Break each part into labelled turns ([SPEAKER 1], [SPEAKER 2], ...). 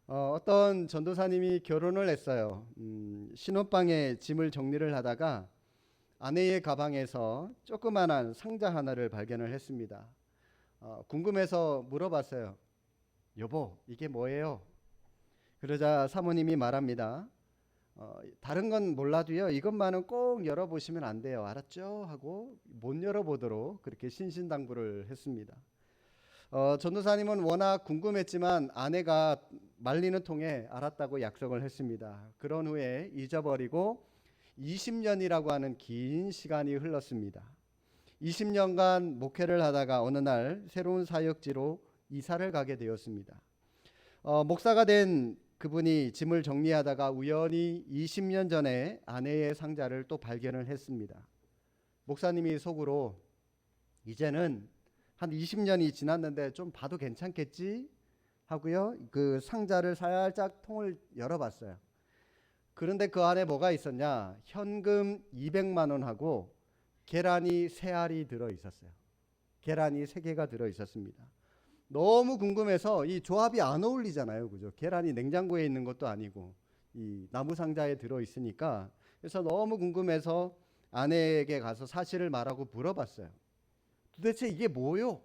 [SPEAKER 1] 어떤 전도사님이 결혼을 했어요. 신혼방에 짐을 정리를 하다가 아내의 가방에서 조그만한 상자 하나를 발견을 했습니다. 궁금해서 물어봤어요. 여보, 이게 뭐예요? 그러자 사모님이 말합니다. 다른 건 몰라도요, 이것만은 꼭 열어보시면 안 돼요. 알았죠? 하고 못 열어보도록 그렇게 신신당부를 했습니다. 전도사님은 워낙 궁금했지만 아내가 말리는 통에 알았다고 약속을 했습니다. 그런 후에 잊어버리고 20년이라고 하는 긴 시간이 흘렀습니다. 20년간 목회를 하다가 어느 날 새로운 사역지로 이사를 가게 되었습니다. 목사가 된 그분이 짐을 정리하다가 우연히 20년 전에 아내의 상자를 또 발견을 했습니다. 목사님이 속으로 이제는 한 20년이 지났는데 좀 봐도 괜찮겠지 하고요. 그 상자를 살짝 통을 열어봤어요. 그런데 그 안에 뭐가 있었냐? 현금 200만 원하고 계란이 3알이 들어 있었어요. 계란이 3개가 들어 있었습니다. 너무 궁금해서 이 조합이 안 어울리잖아요. 그죠? 계란이 냉장고에 있는 것도 아니고 이 나무 상자에 들어 있으니까 그래서 너무 궁금해서 아내에게 가서 사실을 말하고 물어봤어요. 도대체 이게 뭐요?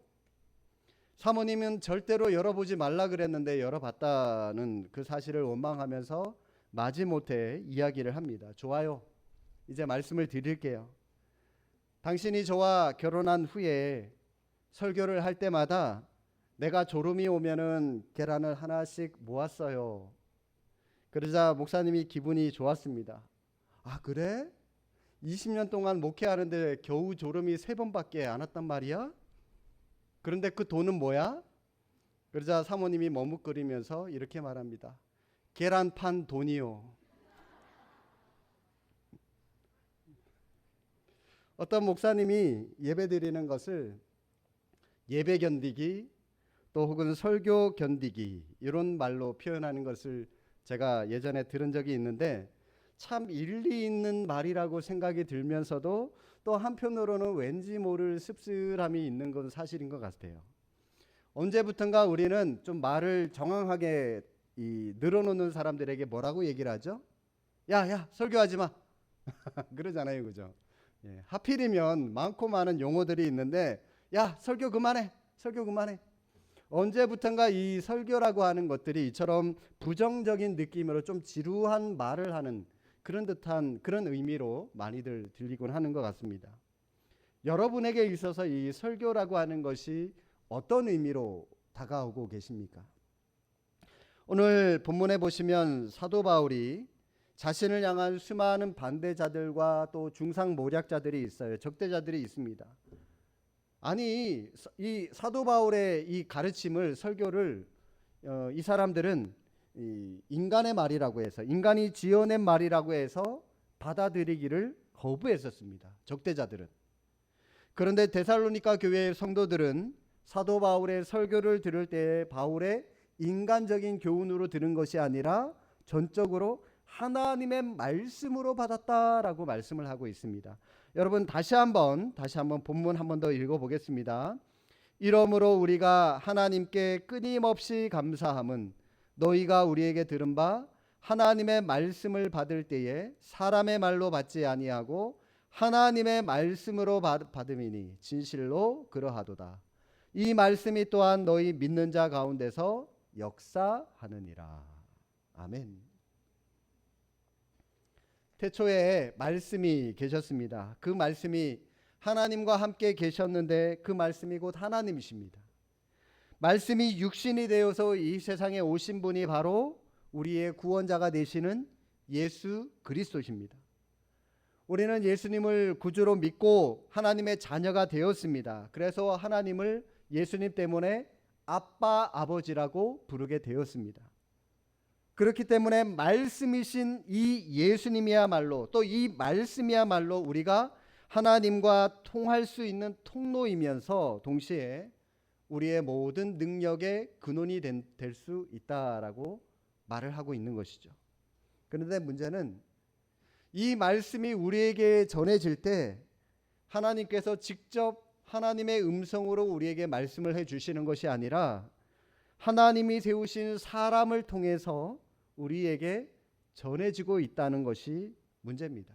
[SPEAKER 1] 사모님은 절대로 열어보지 말라 그랬는데 열어봤다는 그 사실을 원망하면서 마지못해 이야기를 합니다. 좋아요. 이제 말씀을 드릴게요. 당신이 저와 결혼한 후에 설교를 할 때마다 내가 졸음이 오면은 계란을 하나씩 모았어요. 그러자 목사님이 기분이 좋았습니다. 아, 그래? 20년 동안 목회하는데 겨우 졸음이 3번밖에 안 왔단 말이야? 그런데 그 돈은 뭐야? 그러자 사모님이 머뭇거리면서 이렇게 말합니다. 계란 판 돈이요. 어떤 목사님이 예배 드리는 것을 예배 견디기 또 혹은 설교 견디기 이런 말로 표현하는 것을 제가 예전에 들은 적이 있는데 참 일리 있는 말이라고 생각이 들면서도 또 한편으로는 왠지 모를 씁쓸함이 있는 건 사실인 것 같아요. 언제부턴가 우리는 좀 말을 정확하게 늘어놓는 사람들에게 뭐라고 얘기를 하죠? 야, 설교하지 마. 그러잖아요, 그죠? 예, 하필이면 많고 많은 용어들이 있는데, 야, 설교 그만해. 설교 그만해. 언제부턴가 이 설교라고 하는 것들이 이처럼 부정적인 느낌으로 좀 지루한 말을 하는 그런 듯한 그런 의미로 많이들 들리곤 하는 것 같습니다. 여러분에게 있어서 이 설교라고 하는 것이 어떤 의미로 다가오고 계십니까? 오늘 본문에 보시면 사도 바울이 자신을 향한 수많은 반대자들과 또 중상모략자들이 있어요. 적대자들이 있습니다. 아니, 이 사도 바울의 이 가르침을 설교를 이 사람들은 이 인간의 말이라고 해서 인간이 지어낸 말이라고 해서 받아들이기를 거부했었습니다. 적대자들은. 그런데 데살로니가 교회의 성도들은 사도 바울의 설교를 들을 때 바울의 인간적인 교훈으로 들은 것이 아니라 전적으로 하나님의 말씀으로 받았다라고 말씀을 하고 있습니다. 여러분 다시 한번 본문 한 번 더 읽어보겠습니다. 이러므로 우리가 하나님께 끊임없이 감사함은 너희가 우리에게 들은 바 하나님의 말씀을 받을 때에 사람의 말로 받지 아니하고 하나님의 말씀으로 받음이니 진실로 그러하도다. 이 말씀이 또한 너희 믿는 자 가운데서 역사하느니라. 아멘. 태초에 말씀이 계셨습니다. 그 말씀이 하나님과 함께 계셨는데 그 말씀이 곧 하나님이십니다. 말씀이 육신이 되어서 이 세상에 오신 분이 바로 우리의 구원자가 되시는 예수 그리스도십니다. 우리는 예수님을 구주로 믿고 하나님의 자녀가 되었습니다. 그래서 하나님을 예수님 때문에 아빠, 아버지라고 부르게 되었습니다. 그렇기 때문에 말씀이신 이 예수님이야말로 또 이 말씀이야말로 우리가 하나님과 통할 수 있는 통로이면서 동시에 우리의 모든 능력의 근원이 될 수 있다라고 말을 하고 있는 것이죠. 그런데 문제는 이 말씀이 우리에게 전해질 때 하나님께서 직접 하나님의 음성으로 우리에게 말씀을 해 주시는 것이 아니라 하나님이 세우신 사람을 통해서 우리에게 전해지고 있다는 것이 문제입니다.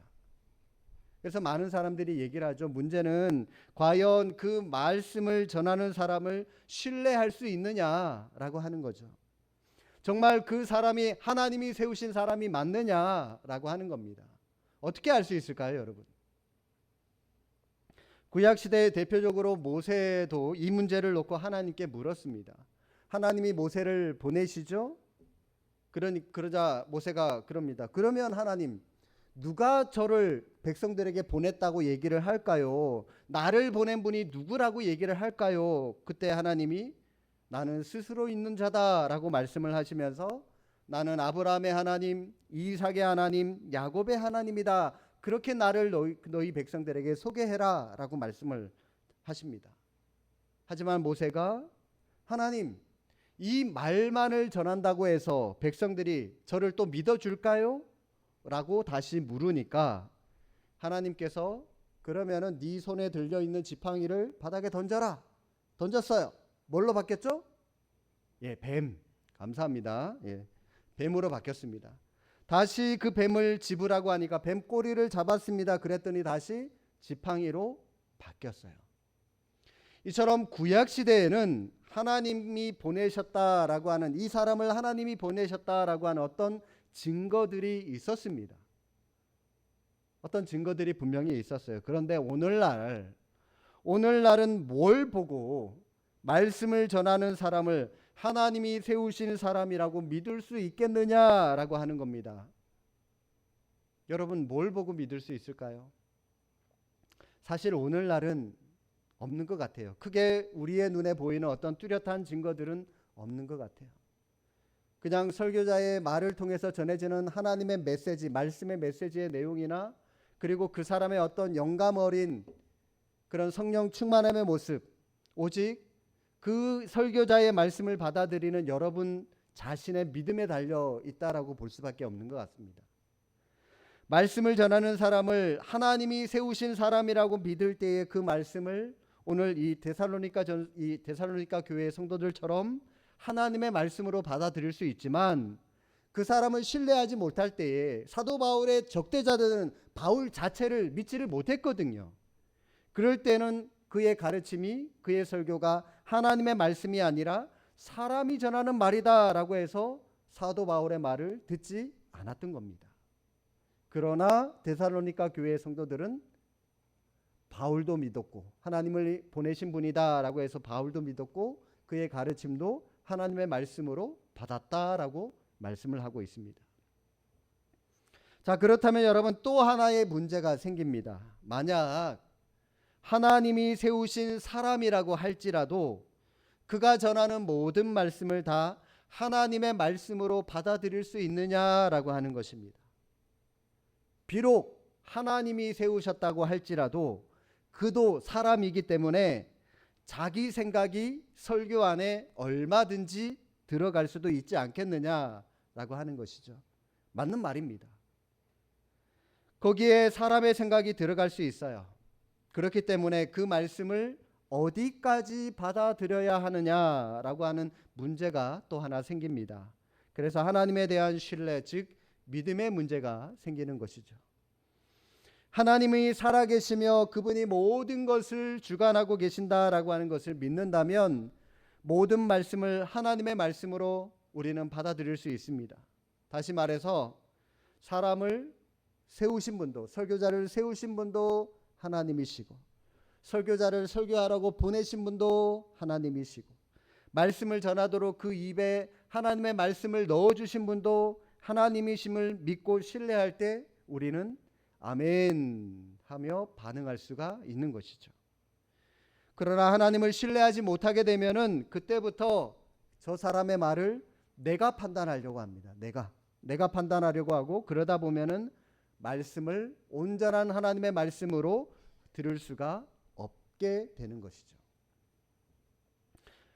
[SPEAKER 1] 그래서 많은 사람들이 얘기를 하죠. 문제는 과연 그 말씀을 전하는 사람을 신뢰할 수 있느냐라고 하는 거죠. 정말 그 사람이 하나님이 세우신 사람이 맞느냐라고 하는 겁니다. 어떻게 알 수 있을까요, 여러분? 구약 시대에 대표적으로 모세도 이 문제를 놓고 하나님께 물었습니다. 하나님이 모세를 보내시죠? 그러자 모세가 그럽니다. 그러면 하나님, 누가 저를 백성들에게 보냈다고 얘기를 할까요? 나를 보낸 분이 누구라고 얘기를 할까요? 그때 하나님이 나는 스스로 있는 자다라고 말씀을 하시면서 나는 아브라함의 하나님, 이삭의 하나님, 야곱의 하나님이다. 그렇게 나를 너희 백성들에게 소개해라라고 말씀을 하십니다. 하지만 모세가 하나님, 이 말만을 전한다고 해서 백성들이 저를 또 믿어줄까요? 라고 다시 물으니까 하나님께서 그러면은 네 손에 들려있는 지팡이를 바닥에 던져라. 던졌어요. 뭘로 바뀌었죠? 예, 뱀. 감사합니다. 예, 뱀으로 바뀌었습니다. 다시 그 뱀을 집으라고 하니까 뱀 꼬리를 잡았습니다. 그랬더니 다시 지팡이로 바뀌었어요. 이처럼 구약 시대에는 하나님이 보내셨다라고 하는, 이 사람을 하나님이 보내셨다라고 하는 어떤 증거들이 있었습니다. 어떤 증거들이 분명히 있었어요. 그런데 오늘날은 뭘 보고 말씀을 전하는 사람을 하나님이 세우신 사람이라고 믿을 수 있겠느냐라고 하는 겁니다. 여러분, 뭘 보고 믿을 수 있을까요? 사실 오늘날은 없는 것 같아요. 크게 우리의 눈에 보이는 어떤 뚜렷한 증거들은 없는 것 같아요. 그냥 설교자의 말을 통해서 전해지는 하나님의 메시지, 말씀의 메시지의 내용이나 그리고 그 사람의 어떤 영감 어린 그런 성령 충만함의 모습, 오직 그 설교자의 말씀을 받아들이는 여러분 자신의 믿음에 달려 있다라고 볼 수밖에 없는 것 같습니다. 말씀을 전하는 사람을 하나님이 세우신 사람이라고 믿을 때에 그 말씀을 오늘 이 데살로니가 교회의 성도들처럼 하나님의 말씀으로 받아들일 수 있지만 그 사람을 신뢰하지 못할 때에 사도 바울의 적대자들은 바울 자체를 믿지를 못했거든요. 그럴 때는 그의 가르침이, 그의 설교가 하나님의 말씀이 아니라 사람이 전하는 말이다라고 해서 사도 바울의 말을 듣지 않았던 겁니다. 그러나 데살로니가 교회의 성도들은 바울도 믿었고 하나님을 보내신 분이다라고 해서 바울도 믿었고 그의 가르침도 하나님의 말씀으로 받았다라고 말씀을 하고 있습니다. 자, 그렇다면 여러분 또 하나의 문제가 생깁니다. 만약 하나님이 세우신 사람이라고 할지라도 그가 전하는 모든 말씀을 다 하나님의 말씀으로 받아들일 수 있느냐라고 하는 것입니다. 비록 하나님이 세우셨다고 할지라도 그도 사람이기 때문에 자기 생각이 설교 안에 얼마든지 들어갈 수도 있지 않겠느냐라고 하는 것이죠. 맞는 말입니다. 거기에 사람의 생각이 들어갈 수 있어요. 그렇기 때문에 그 말씀을 어디까지 받아들여야 하느냐라고 하는 문제가 또 하나 생깁니다. 그래서 하나님에 대한 신뢰, 즉 믿음의 문제가 생기는 것이죠. 하나님이 살아계시며 그분이 모든 것을 주관하고 계신다라고 하는 것을 믿는다면 모든 말씀을 하나님의 말씀으로 우리는 받아들일 수 있습니다. 다시 말해서 사람을 세우신 분도, 설교자를 세우신 분도 하나님이시고 설교자를 설교하라고 보내신 분도 하나님이시고 말씀을 전하도록 그 입에 하나님의 말씀을 넣어주신 분도 하나님이심을 믿고 신뢰할 때 우리는 아멘 하며 반응할 수가 있는 것이죠. 그러나 하나님을 신뢰하지 못하게 되면은 그때부터 저 사람의 말을 내가 판단하려고 합니다. 내가 판단하려고 하고 그러다 보면은 말씀을 온전한 하나님의 말씀으로 들을 수가 없게 되는 것이죠.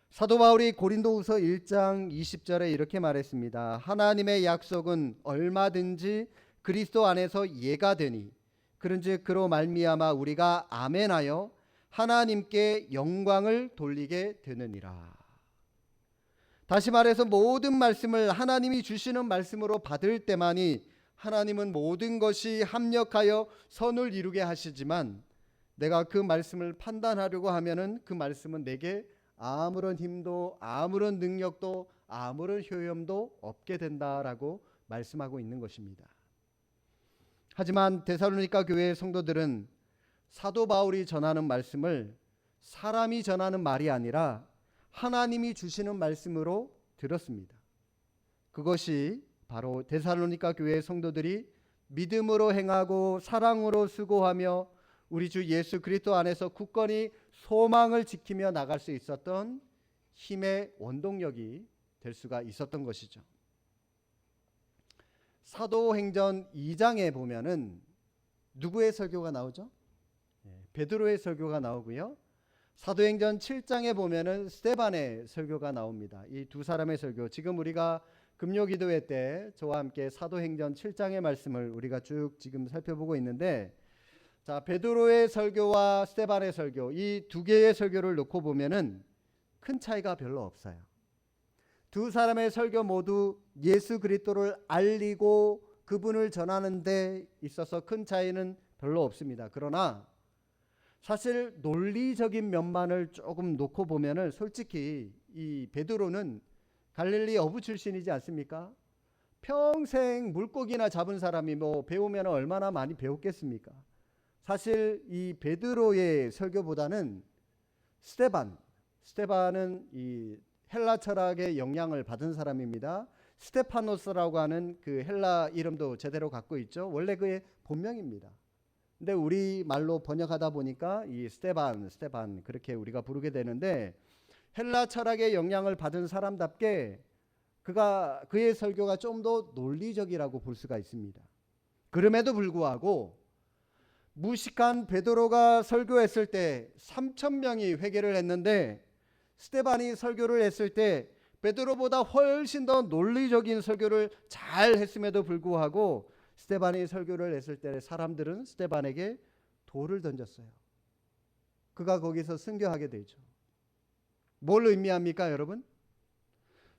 [SPEAKER 1] 사도 바울이 고린도후서 1장 20절에 이렇게 말했습니다. 하나님의 약속은 얼마든지 그리스도 안에서 예가 되니 그런즉 그로 말미암아 우리가 아멘하여 하나님께 영광을 돌리게 되느니라. 다시 말해서 모든 말씀을 하나님이 주시는 말씀으로 받을 때만이 하나님은 모든 것이 합력하여 선을 이루게 하시지만, 내가 그 말씀을 판단하려고 하면은 그 말씀은 내게 아무런 힘도 아무런 능력도 아무런 효염도 없게 된다라고 말씀하고 있는 것입니다. 하지만 데살로니가 교회의 성도들은 사도 바울이 전하는 말씀을 사람이 전하는 말이 아니라 하나님이 주시는 말씀으로 들었습니다. 그것이 바로 데살로니가 교회의 성도들이 믿음으로 행하고 사랑으로 수고하며 우리 주 예수 그리스도 안에서 굳건히 소망을 지키며 나갈 수 있었던 힘의 원동력이 될 수가 있었던 것이죠. 사도행전 2장에 보면은 누구의 설교가 나오죠? 베드로의 설교가 나오고요. 사도행전 7장에 보면은 스데반의 설교가 나옵니다. 이 두 사람의 설교, 지금 우리가 금요기도회 때 저와 함께 사도행전 7장의 말씀을 우리가 쭉 지금 살펴보고 있는데, 자, 베드로의 설교와 스데반의 설교, 이 두 개의 설교를 놓고 보면은 큰 차이가 별로 없어요. 두 사람의 설교 모두 예수 그리스도를 알리고 그분을 전하는 데 있어서 큰 차이는 별로 없습니다. 그러나 사실 논리적인 면만을 조금 놓고 보면은 솔직히 이 베드로는 갈릴리 어부 출신이지 않습니까? 평생 물고기나 잡은 사람이 뭐 배우면 얼마나 많이 배웠겠습니까? 사실 이 베드로의 설교보다는 스데반은 이 헬라 철학의 영향을 받은 사람입니다. 스테파노스라고 하는 그 헬라 이름도 제대로 갖고 있죠. 원래 그의 본명입니다. 근데 우리 말로 번역하다 보니까 이 스테반 그렇게 우리가 부르게 되는데, 헬라 철학의 영향을 받은 사람답게 그의 설교가 좀 더 논리적이라고 볼 수가 있습니다. 그럼에도 불구하고 무식한 베드로가 설교했을 때 3,000명이 회개를 했는데, 스데반이 설교를 했을 때 베드로보다 훨씬 더 논리적인 설교를 잘 했음에도 불구하고 스데반이 설교를 했을 때 사람들은 스데반에게 돌을 던졌어요. 그가 거기서 순교하게 되죠. 뭘 의미합니까, 여러분?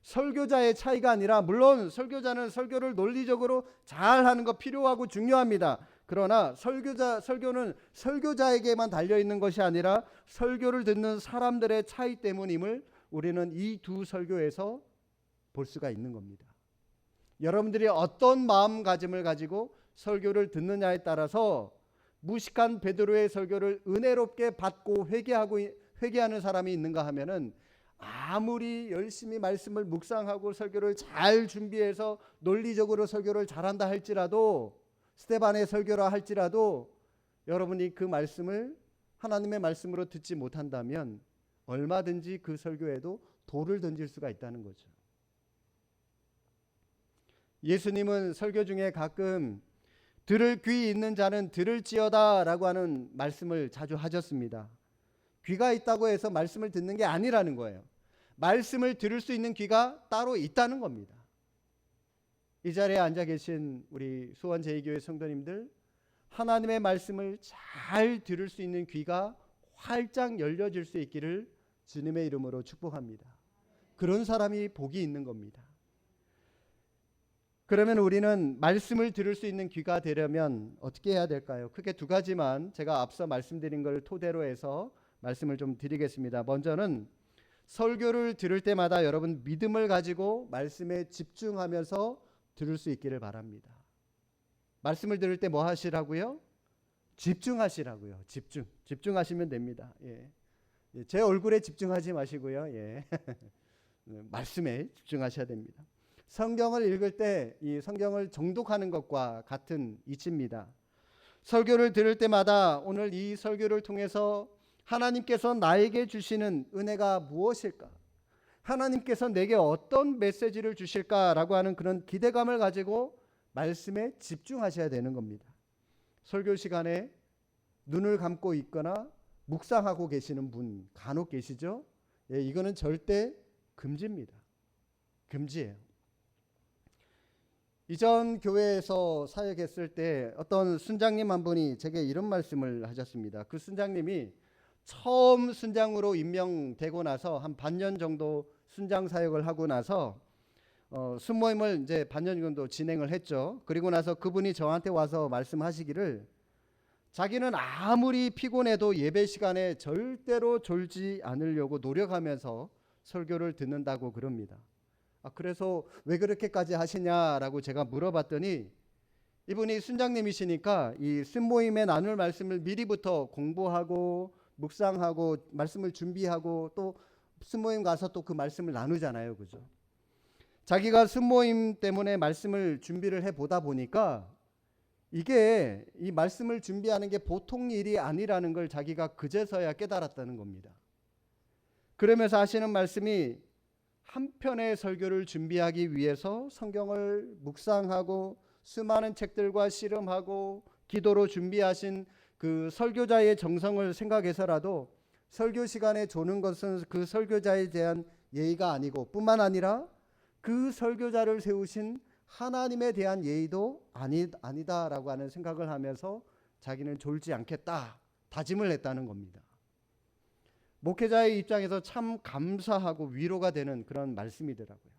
[SPEAKER 1] 설교자의 차이가 아니라, 물론 설교자는 설교를 논리적으로 잘 하는 거 필요하고 중요합니다. 그러나 설교는 설교자에게만 달려있는 것이 아니라 설교를 듣는 사람들의 차이 때문임을 우리는 이 두 설교에서 볼 수가 있는 겁니다. 여러분들이 어떤 마음가짐을 가지고 설교를 듣느냐에 따라서 무식한 베드로의 설교를 은혜롭게 받고 회개하는 사람이 있는가 하면은, 아무리 열심히 말씀을 묵상하고 설교를 잘 준비해서 논리적으로 설교를 잘한다 할지라도, 스데반의 설교라 할지라도 여러분이 그 말씀을 하나님의 말씀으로 듣지 못한다면 얼마든지 그 설교에도 돌을 던질 수가 있다는 거죠. 예수님은 설교 중에 가끔 들을 귀 있는 자는 들을지어다 라고 하는 말씀을 자주 하셨습니다. 귀가 있다고 해서 말씀을 듣는 게 아니라는 거예요. 말씀을 들을 수 있는 귀가 따로 있다는 겁니다. 이 자리에 앉아 계신 우리 수원 제2교회 성도님들, 하나님의 말씀을 잘 들을 수 있는 귀가 활짝 열려질 수 있기를 주님의 이름으로 축복합니다. 그런 사람이 복이 있는 겁니다. 그러면 우리는 말씀을 들을 수 있는 귀가 되려면 어떻게 해야 될까요? 크게 두 가지만 제가 앞서 말씀드린 걸 토대로 해서 말씀을 좀 드리겠습니다. 먼저는 설교를 들을 때마다 여러분 믿음을 가지고 말씀에 집중하면서 들을 수 있기를 바랍니다. 말씀을 들을 때 뭐 하시라고요? 집중하시라고요. 집중하시면 됩니다. 예. 제 얼굴에 집중하지 마시고요. 예. 말씀에 집중하셔야 됩니다. 성경을 읽을 때 이 성경을 정독하는 것과 같은 이치입니다. 설교를 들을 때마다 오늘 이 설교를 통해서 하나님께서 나에게 주시는 은혜가 무엇일까? 하나님께서 내게 어떤 메시지를 주실까라고 하는 그런 기대감을 가지고 말씀에 집중하셔야 되는 겁니다. 설교 시간에 눈을 감고 있거나 묵상하고 계시는 분 간혹 계시죠? 예, 이거는 절대 금지입니다. 금지예요. 이전 교회에서 사역했을 때 어떤 순장님 한 분이 제게 이런 말씀을 하셨습니다. 그 순장님이 처음 순장으로 임명되고 나서 한 반년 정도 순장 사역을 하고 나서 순모임을 이제 반년 정도 진행을 했죠. 그리고 나서 그분이 저한테 와서 말씀하시기를 자기는 아무리 피곤해도 예배 시간에 절대로 졸지 않으려고 노력하면서 설교를 듣는다고 그럽니다. 그래서 왜 그렇게까지 하시냐라고 제가 물어봤더니 이분이 순장님이시니까 이 순모임에 나눌 말씀을 미리부터 공부하고 묵상하고 말씀을 준비하고 또 순모임 가서 또 그 말씀을 나누잖아요. 그죠? 자기가 순모임 때문에 말씀을 준비를 해 보다 보니까 이게 이 말씀을 준비하는 게 보통 일이 아니라는 걸 자기가 그제서야 깨달았다는 겁니다. 그러면서 하시는 말씀이 한 편의 설교를 준비하기 위해서 성경을 묵상하고 수많은 책들과 씨름하고 기도로 준비하신 그 설교자의 정성을 생각해서라도 설교 시간에 조는 것은 그 설교자에 대한 예의가 아니고 뿐만 아니라 그 설교자를 세우신 하나님에 대한 예의도 아니다라고 하는 생각을 하면서 자기는 졸지 않겠다 다짐을 했다는 겁니다. 목회자의 입장에서 참 감사하고 위로가 되는 그런 말씀이더라고요.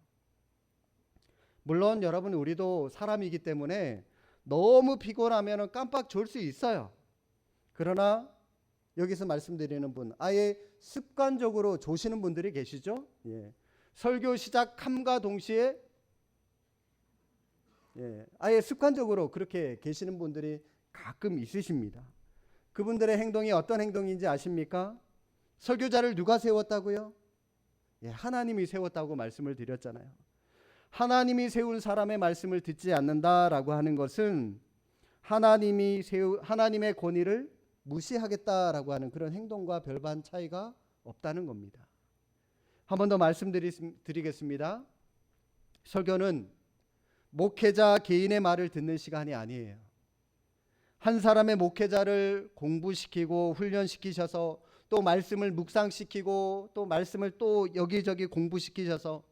[SPEAKER 1] 물론 여러분 우리도 사람이기 때문에 너무 피곤하면 깜빡 졸 수 있어요. 그러나 여기서 말씀드리는 분 아예 습관적으로 조시는 분들이 계시죠. 설교 시작함과 동시에 아예 습관적으로 그렇게 계시는 분들이 가끔 있으십니다. 그분들의 행동이 어떤 행동인지 아십니까? 설교자를 누가 세웠다고요? 하나님이 세웠다고 말씀을 드렸잖아요. 하나님이 세운 사람의 말씀을 듣지 않는다라고 하는 것은 하나님의 권위를 무시하겠다라고 하는 그런 행동과 별반 차이가 없다는 겁니다. 한 번 더 말씀드리겠습니다. 설교는 목회자 개인의 말을 듣는 시간이 아니에요. 한 사람의 목회자를 공부시키고 훈련시키셔서 또 말씀을 묵상시키고 또 말씀을 또 여기저기 공부시키셔서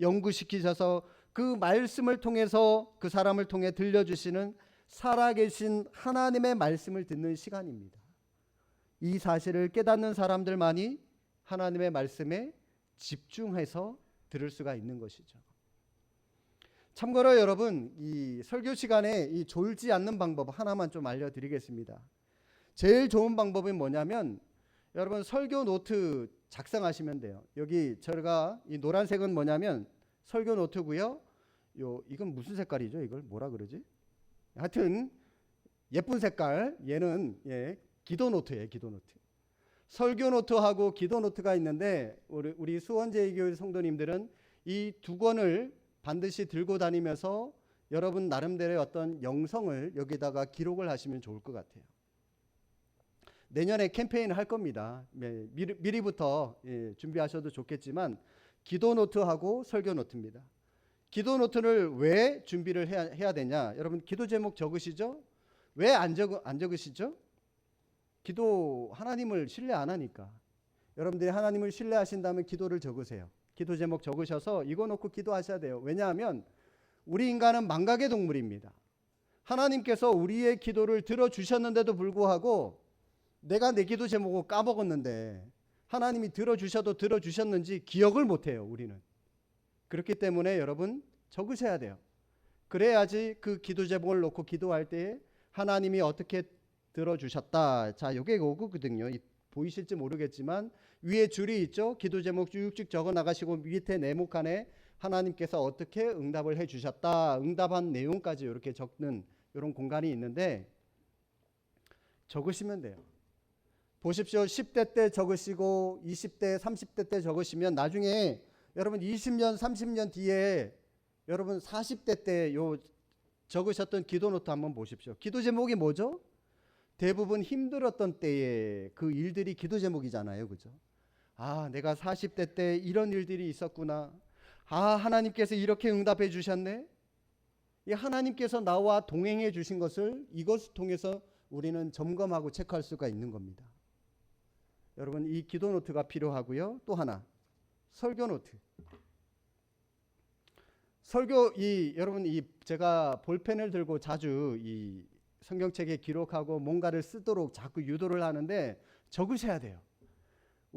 [SPEAKER 1] 연구시키셔서 그 말씀을 통해서 그 사람을 통해 들려주시는 살아계신 하나님의 말씀을 듣는 시간입니다. 이 사실을 깨닫는 사람들만이 하나님의 말씀에 집중해서 들을 수가 있는 것이죠. 참고로 여러분 이 설교 시간에 이 졸지 않는 방법 하나만 좀 알려드리겠습니다. 제일 좋은 방법이 뭐냐면 여러분 설교 노트 작성하시면 돼요. 여기 제가 이 노란색은 뭐냐면 설교 노트고요. 이건 무슨 색깔이죠? 이걸 뭐라 그러지? 하여튼 예쁜 색깔 얘는 기도 노트예요. 기도 노트. 설교 노트하고 기도 노트가 있는데 우리 수원제일교회 성도님들은 이 두 권을 반드시 들고 다니면서 여러분 나름대로의 어떤 영성을 여기다가 기록을 하시면 좋을 것 같아요. 내년에 캠페인을 할 겁니다. 미리부터 준비하셔도 좋겠지만 기도 노트하고 설교 노트입니다. 기도 노트를 왜 준비를 해야 되냐? 여러분 기도 제목 적으시죠? 왜 안 적으시죠? 기도 하나님을 신뢰 안 하니까. 여러분들이 하나님을 신뢰하신다면 기도를 적으세요. 기도 제목 적으셔서 이거 놓고 기도하셔야 돼요. 왜냐하면 우리 인간은 망각의 동물입니다. 하나님께서 우리의 기도를 들어주셨는데도 불구하고 내가 내 기도 제목을 까먹었는데 하나님이 들어주셨는지 기억을 못해요. 우리는. 그렇기 때문에 여러분 적으셔야 돼요. 그래야지 그 기도 제목을 놓고 기도할 때 하나님이 어떻게 들어주셨다. 자, 이게 오거든요. 보이실지 모르겠지만 위에 줄이 있죠. 기도 제목 쭉쭉 적어 나가시고 밑에 네모 칸에 하나님께서 어떻게 응답을 해주셨다. 응답한 내용까지 이렇게 적는 이런 공간이 있는데 적으시면 돼요. 보십시오. 10대 때 적으시고 20대, 30대 때 적으시면 나중에 여러분 20년, 30년 뒤에 여러분 40대 때 적으셨던 기도 노트 한번 보십시오. 기도 제목이 뭐죠? 대부분 힘들었던 때의 그 일들이 기도 제목이잖아요. 그죠? 내가 40대 때 이런 일들이 있었구나. 하나님께서 이렇게 응답해 주셨네. 이 하나님께서 나와 동행해 주신 것을 이것을 통해서 우리는 점검하고 체크할 수가 있는 겁니다. 여러분 이 기도 노트가 필요하고요. 또 하나 설교 노트. 여러분 제가 볼펜을 들고 자주 이 성경책에 기록하고 뭔가를 쓰도록 자꾸 유도를 하는데 적으셔야 돼요.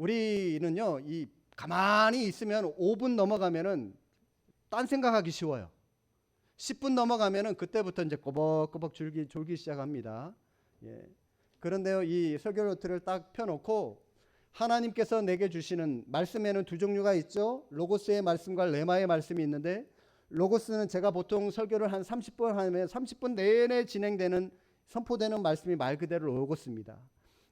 [SPEAKER 1] 우리는요, 이 가만히 있으면 5분 넘어가면은 딴 생각하기 쉬워요. 10분 넘어가면은 그때부터 이제 꼬박꼬박 졸기 시작합니다. 예. 그런데요, 이 설교 노트를 딱 펴놓고 하나님께서 내게 주시는 말씀에는 두 종류가 있죠. 로고스의 말씀과 레마의 말씀이 있는데, 로고스는 제가 보통 설교를 한 30분 하면 30분 내내 진행되는 선포되는 말씀이 말 그대로 로고스입니다.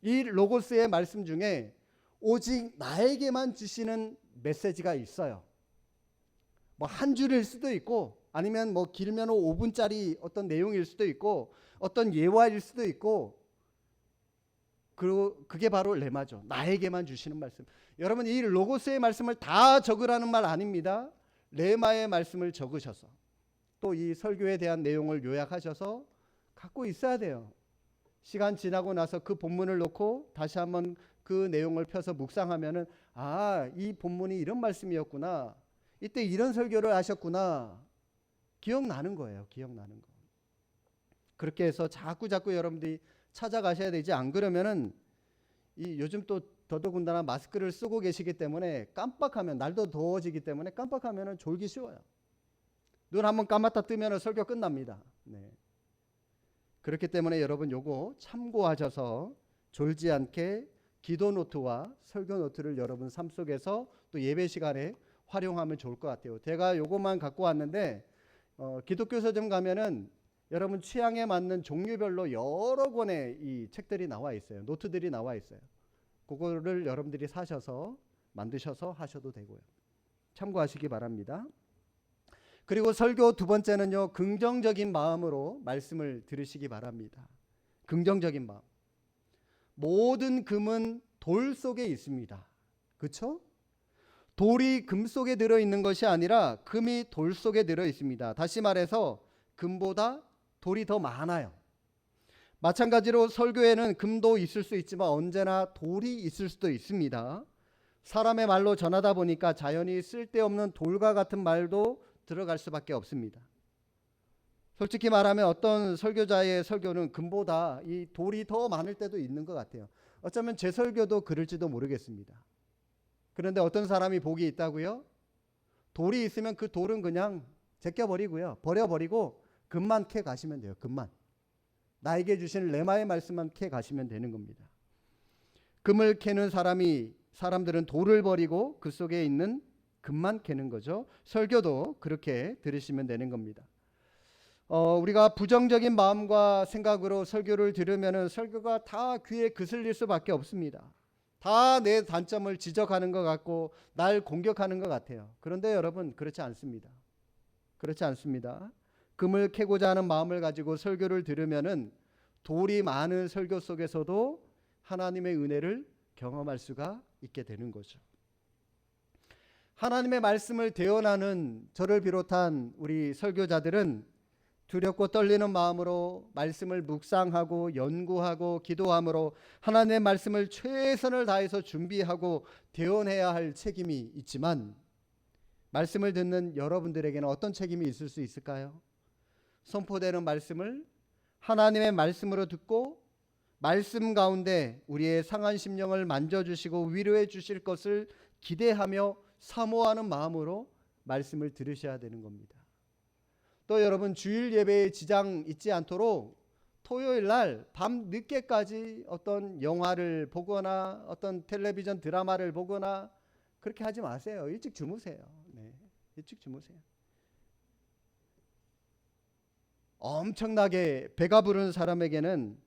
[SPEAKER 1] 이 로고스의 말씀 중에 오직 나에게만 주시는 메시지가 있어요. 뭐 한 줄일 수도 있고, 아니면 뭐 길면 5분짜리 어떤 내용일 수도 있고, 어떤 예화일 수도 있고, 그리고 그게 바로 레마죠. 나에게만 주시는 말씀. 여러분, 이 로고스의 말씀을 다 적으라는 말 아닙니다. 레마의 말씀을 적으셔서 또 이 설교에 대한 내용을 요약하셔서 갖고 있어야 돼요. 시간 지나고 나서 그 본문을 놓고 다시 한번 그 내용을 펴서 묵상하면은, 아, 이 본문이 이런 말씀이었구나, 이때 이런 설교를 하셨구나, 기억나는 거예요. 기억나는 거. 그렇게 해서 자꾸 여러분들이 찾아가셔야 되지. 안 그러면은 이 요즘 또 더더군다나 마스크를 쓰고 계시기 때문에 깜빡하면, 날도 더워지기 때문에 깜빡하면은 졸기 쉬워요. 눈 한번 감았다 뜨면은 설교 끝납니다. 네. 그렇기 때문에 여러분 요거 참고하셔서 졸지 않게 기도 노트와 설교 노트를 여러분 삶 속에서 또 예배 시간에 활용하면 좋을 것 같아요. 제가 요것만 갖고 왔는데 기독교 서점 가면은 여러분 취향에 맞는 종류별로 여러 권의 이 책들이 나와 있어요. 노트들이 나와 있어요. 그거를 여러분들이 사셔서 만드셔서 하셔도 되고요. 참고하시기 바랍니다. 그리고 설교 두 번째는요, 긍정적인 마음으로 말씀을 들으시기 바랍니다. 긍정적인 마음. 모든 금은 돌 속에 있습니다. 그렇죠? 돌이 금 속에 들어있는 것이 아니라 금이 돌 속에 들어있습니다. 다시 말해서 금보다 돌이 더 많아요. 마찬가지로 설교에는 금도 있을 수 있지만 언제나 돌이 있을 수도 있습니다. 사람의 말로 전하다 보니까 자연히 쓸데없는 돌과 같은 말도 들어갈 수밖에 없습니다. 솔직히 말하면 어떤 설교자의 설교는 금보다 이 돌이 더 많을 때도 있는 것 같아요. 어쩌면 제 설교도 그럴지도 모르겠습니다. 그런데 어떤 사람이 복이 있다고요? 돌이 있으면 그 돌은 그냥 제껴버리고요, 버려버리고 금만 캐 가시면 돼요. 금만. 나에게 주신 레마의 말씀만 캐 가시면 되는 겁니다. 금을 캐는 사람들은 돌을 버리고 그 속에 있는 금만 캐는 거죠. 설교도 그렇게 들으시면 되는 겁니다. 우리가 부정적인 마음과 생각으로 설교를 들으면은 설교가 다 귀에 거슬릴 수밖에 없습니다. 다 내 단점을 지적하는 것 같고 날 공격하는 것 같아요. 그런데 여러분, 그렇지 않습니다. 그렇지 않습니다. 금을 캐고자 하는 마음을 가지고 설교를 들으면은 돌이 많은 설교 속에서도 하나님의 은혜를 경험할 수가 있게 되는 거죠. 하나님의 말씀을 대언하는 저를 비롯한 우리 설교자들은 두렵고 떨리는 마음으로 말씀을 묵상하고 연구하고 기도함으로 하나님의 말씀을 최선을 다해서 준비하고 대언해야 할 책임이 있지만, 말씀을 듣는 여러분들에게는 어떤 책임이 있을 수 있을까요? 선포되는 말씀을 하나님의 말씀으로 듣고 말씀 가운데 우리의 상한 심령을 만져주시고 위로해 주실 것을 기대하며 사모하는 마음으로 말씀을 들으셔야 되는 겁니다. 또 여러분, 주일 예배에 지장 있지 않도록 토요일 날 밤 늦게까지 어떤 영화를 보거나 어떤 텔레비전 드라마를 보거나 그렇게 하지 마세요. 일찍 주무세요. 네, 일찍 주무세요. 엄청나게 배가 부른 사람에게는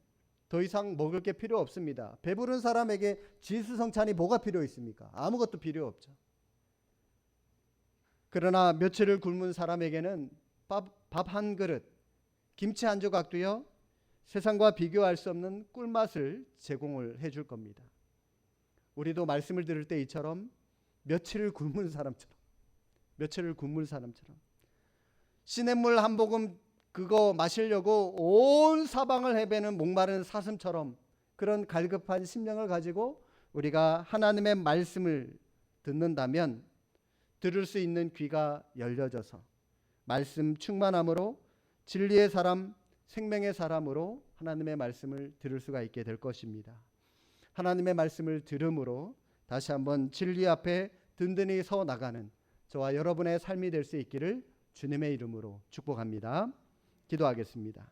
[SPEAKER 1] 더 이상 먹을 게 필요 없습니다. 배부른 사람에게 지수성찬이 뭐가 필요 있습니까? 아무것도 필요 없죠. 그러나 며칠을 굶은 사람에게는 밥 한 그릇, 김치 한 조각도요, 세상과 비교할 수 없는 꿀맛을 제공을 해줄 겁니다. 우리도 말씀을 들을 때 이처럼 며칠을 굶은 사람처럼 시냇물 한 모금 그거 마시려고 온 사방을 헤매는 목마른 사슴처럼 그런 갈급한 심령을 가지고 우리가 하나님의 말씀을 듣는다면 들을 수 있는 귀가 열려져서 말씀 충만함으로 진리의 사람, 생명의 사람으로 하나님의 말씀을 들을 수가 있게 될 것입니다. 하나님의 말씀을 들음으로 다시 한번 진리 앞에 든든히 서 나가는 저와 여러분의 삶이 될 수 있기를 주님의 이름으로 축복합니다. 기도하겠습니다.